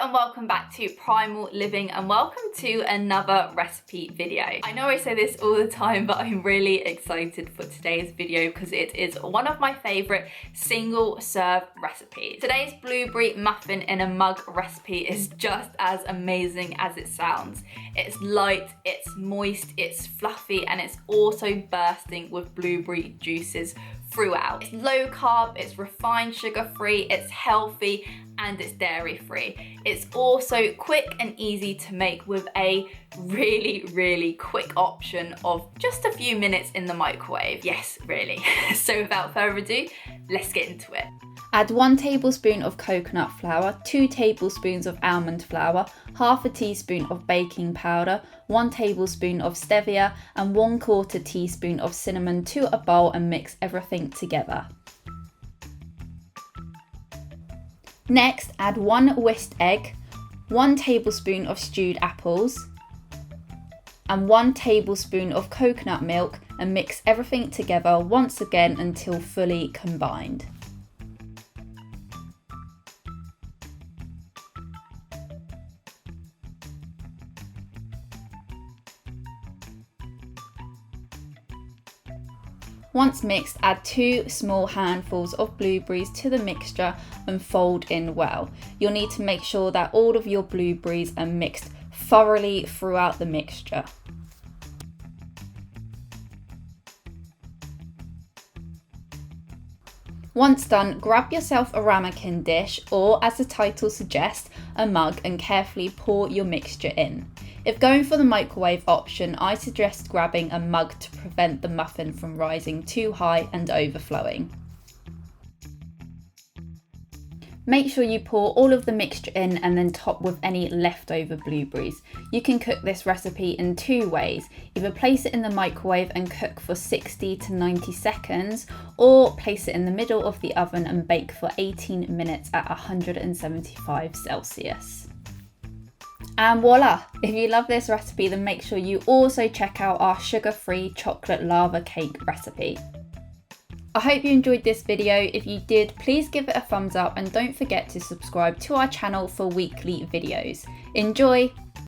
and welcome back to Primal Living and welcome to another recipe video. I know I say this all the time, but I'm really excited for today's video because it is one of my favorite single serve recipes. Today's blueberry muffin in a mug recipe is just as amazing as it sounds. It's light, it's moist, it's fluffy, and it's also bursting with blueberry juices throughout. It's low carb, it's refined sugar free, it's healthy, and it's dairy free. It's also quick and easy to make with a really quick option of just a few minutes in the microwave. Yes, really. So without further ado, let's get into it. Add 1 tablespoon of coconut flour, 2 tablespoons of almond flour, half a teaspoon of baking powder, 1 tablespoon of stevia, and 1/4 teaspoon of cinnamon to a bowl and mix everything together. Next, add 1 whisked egg, 1 tablespoon of stewed apples, and 1 tablespoon of coconut milk and mix everything together once again until fully combined. Once mixed, add 2 small handfuls of blueberries to the mixture and fold in well. You'll need to make sure that all of your blueberries are mixed thoroughly throughout the mixture. Once done, grab yourself a ramekin dish or, as the title suggests, a mug, and carefully pour your mixture in. If going for the microwave option, I suggest grabbing a mug to prevent the muffin from rising too high and overflowing. Make sure you pour all of the mixture in and then top with any leftover blueberries. You can cook this recipe in 2 ways. Either place it in the microwave and cook for 60 to 90 seconds, or place it in the middle of the oven and bake for 18 minutes at 175 Celsius. And voila! If you love this recipe, then make sure you also check out our sugar-free chocolate lava cake recipe. I hope you enjoyed this video. If you did, please give it a thumbs up and don't forget to subscribe to our channel for weekly videos. Enjoy!